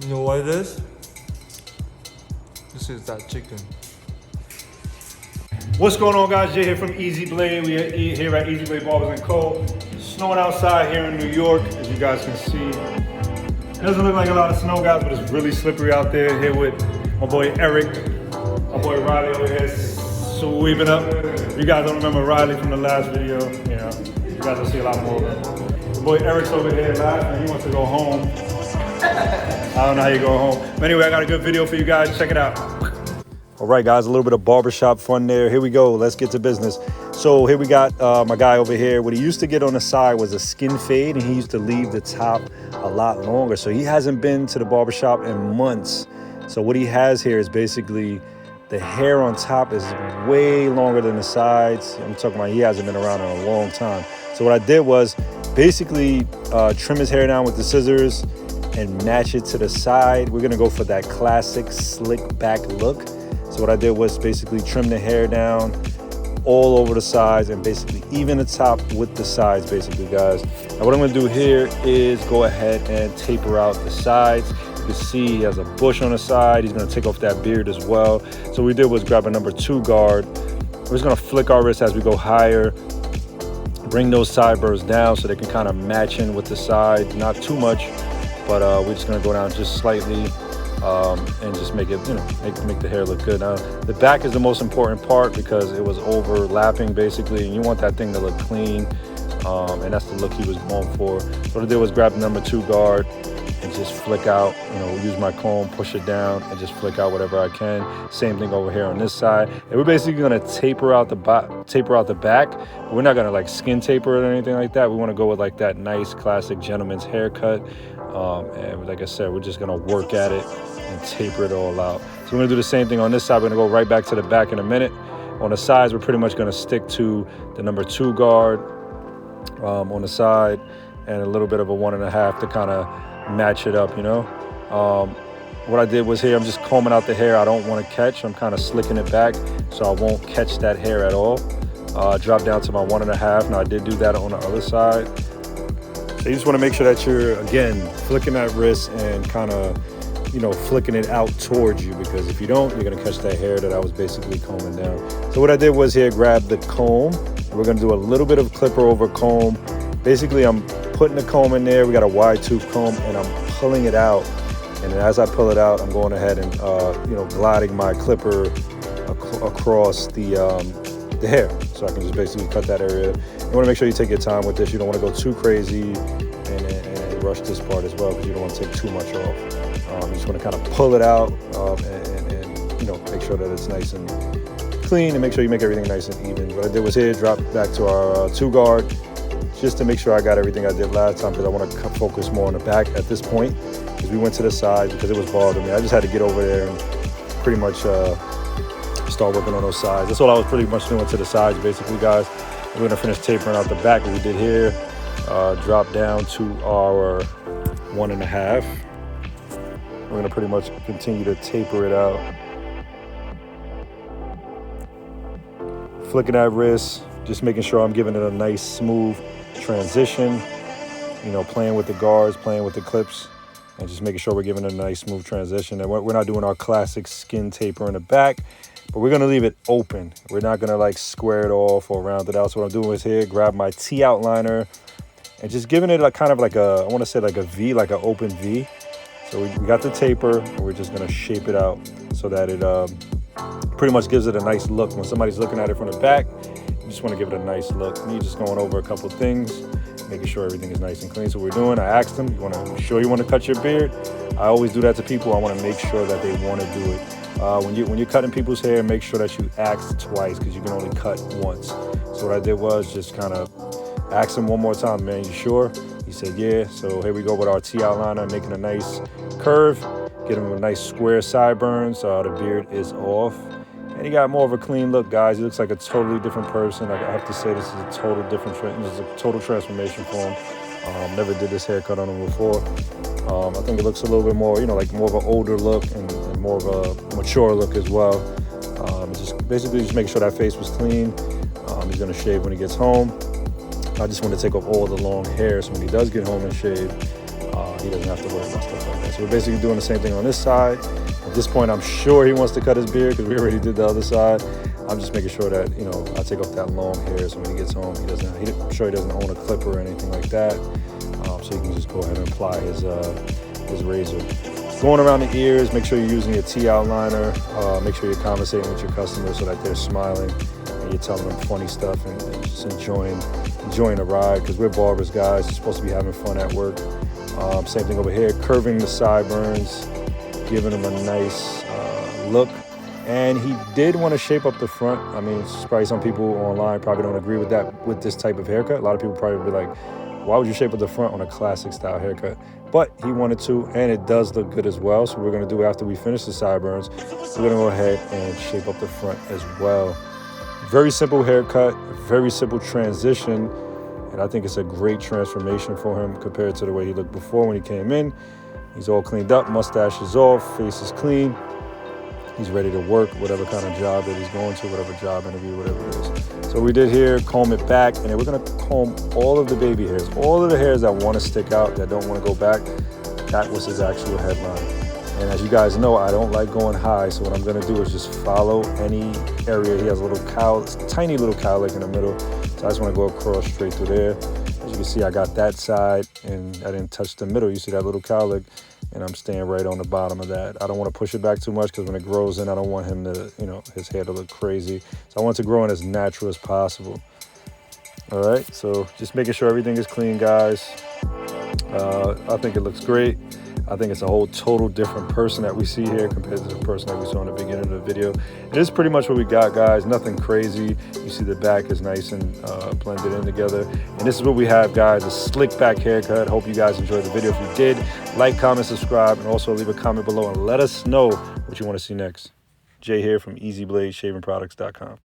You know what it is? This is that chicken. What's going on, guys? Jay here from Easy Blade. We are here at Easy Blade Barbers & Co. It's snowing outside here in New York, as you guys can see. It doesn't look like a lot of snow, guys, but it's really slippery out there. Here with my boy Eric, my boy Riley over here sweeping up. If you guys don't remember Riley from the last video, you know, you guys will see a lot more of him. My boy Eric's over here laughing. He wants to go home. I don't know how you go home. But anyway, I got a good video for you guys. Check it out. All right, guys, a little bit of barbershop fun there. Here we go. Let's get to business. So here we got my guy over here. What he used to get on the side was a skin fade, and he used to leave the top a lot longer. So he hasn't been to the barbershop in months. So what he has here is basically the hair on top is way longer than the sides. I'm talking about he hasn't been around in a long time. So what I did was basically trim his hair down with the scissors and match it to the side. We're gonna go for that classic slick back look. So what I did was basically trim the hair down all over the sides and basically even the top with the sides, basically, guys. Now what I'm gonna do here is go ahead and taper out the sides. You can see he has a bush on the side. He's gonna take off that beard as well. So what we did was grab a number 2 guard. We're just gonna flick our wrists as we go higher, bring those sideburns down so they can kind of match in with the side, not too much, but we're just gonna go down just slightly. And just make it, you know, make the hair look good. Now, the back is the most important part because it was overlapping basically, and you want that thing to look clean, and that's the look he was going for. So what I did was grab the number 2 guard and just flick out, you know, use my comb, push it down, and just flick out whatever I can. Same thing over here on this side. And we're basically gonna taper out the back. But we're not gonna like skin taper it or anything like that. We wanna go with like that nice classic gentleman's haircut. And like I said, we're just gonna work at it and taper it all out. So we're gonna do the same thing on this side. We're gonna go right back to the back in a minute. On the sides, we're pretty much gonna stick to the number 2 guard on the side and a little bit of a 1.5 to kind of match it up, you know. What I did was here, I'm just combing out the hair I don't want to catch. I'm kind of slicking it back so I won't catch that hair at all. Drop down to my 1.5. Now I did do that on the other side. So you just want to make sure that you're, again, flicking that wrist and kind of, you know, flicking it out towards you, because if you don't, you're going to catch that hair that I was basically combing down. So what I did was here, grab the comb. And we're going to do a little bit of clipper over comb. Basically, I'm putting the comb in there. We got a wide tooth comb, and I'm pulling it out. And as I pull it out, I'm going ahead and, you know, gliding my clipper across the hair. So I can just basically cut that area. You want to make sure you take your time with this. You don't want to go too crazy and rush this part as well, because you don't want to take too much off. You just want to kind of pull it out and you know, make sure that it's nice and clean, and make sure you make everything nice and even. What I did was here, drop back to our 2 guard, just to make sure I got everything I did last time, because I want to focus more on the back at this point, because we went to the side because it was bothering me. I just had to get over there and pretty much start working on those sides. That's all I was pretty much doing to the sides, basically, guys. We're gonna finish tapering out the back, what we did here. Drop down to our 1.5. We're gonna pretty much continue to taper it out. Flicking that wrist, just making sure I'm giving it a nice smooth transition. You know, playing with the guards, playing with the clips, and just making sure we're giving it a nice smooth transition. And we're not doing our classic skin taper in the back, but we're gonna leave it open. We're not gonna like square it off or round it out. So what I'm doing is here, grab my T outliner and just giving it a kind of like a, I wanna say like a V, like an open V. So we got the taper, and we're just gonna shape it out so that it pretty much gives it a nice look. When somebody's looking at it from the back, you just wanna give it a nice look. Me just going over a couple of things, making sure everything is nice and clean. So what we're doing, I asked them, you wanna cut your beard? I always do that to people. I wanna make sure that they wanna do it. When you're cutting people's hair, make sure that you ask twice, because you can only cut once. So what I did was just kind of ask him one more time, man, you sure? He said, yeah. So here we go with our T outliner, making a nice curve, get him a nice square sideburns. The beard is off. And he got more of a clean look, guys. He looks like a totally different person. I have to say, this is a total transformation for him. Never did this haircut on him before. I think it looks a little bit more, you know, like more of an older look and more of a mature look as well. Just basically just make sure that face was clean. He's gonna shave when he gets home. I just want to take off all the long hair, so when he does get home and shave, he doesn't have to worry about stuff like that. So we're basically doing the same thing on this side. At this point, I'm sure he wants to cut his beard because we already did the other side. I'm just making sure that, you know, I take off that long hair so when he gets home, I'm sure he doesn't own a clipper or anything like that. So he can just go ahead and apply his razor. Going around the ears, make sure you're using your T outliner. Make sure you're conversating with your customers so that they're smiling and you're telling them funny stuff and just enjoying the ride, because we're barbers, guys. You're supposed to be having fun at work. Same thing over here, curving the sideburns, giving them a nice look. And he did want to shape up the front. I mean, probably some people online probably don't agree with that, with this type of haircut. A lot of people probably be like, why would you shape up the front on a classic style haircut? But he wanted to, and it does look good as well. So we're going to do, after we finish the sideburns, we're going to go ahead and shape up the front as well. Very simple haircut, very simple transition. And I think it's a great transformation for him compared to the way he looked before when he came in. He's all cleaned up, mustache is off, face is clean. He's ready to work whatever kind of job that he's going to, whatever job interview, whatever it is. So we did here, comb it back, and then we're gonna comb all of the baby hairs, all of the hairs that wanna stick out, that don't wanna go back. That was his actual headline. And as you guys know, I don't like going high, so what I'm gonna do is just follow any area. He has a little cowl, tiny little cowlick in the middle. So I just wanna go across straight through there. As you can see, I got that side and I didn't touch the middle. You see that little cowlick? And I'm staying right on the bottom of that. I don't want to push it back too much because when it grows in, I don't want him to, you know, his hair to look crazy. So I want it to grow in as natural as possible. All right, so just making sure everything is clean, guys. I think it looks great. I think it's a whole total different person that we see here compared to the person that we saw in the beginning of the video. It is pretty much what we got, guys. Nothing crazy. You see the back is nice and blended in together. And this is what we have, guys, a slick back haircut. Hope you guys enjoyed the video. If you did, like, comment, subscribe, and also leave a comment below and let us know what you want to see next. Jay here from EasyBladeShavingProducts.com.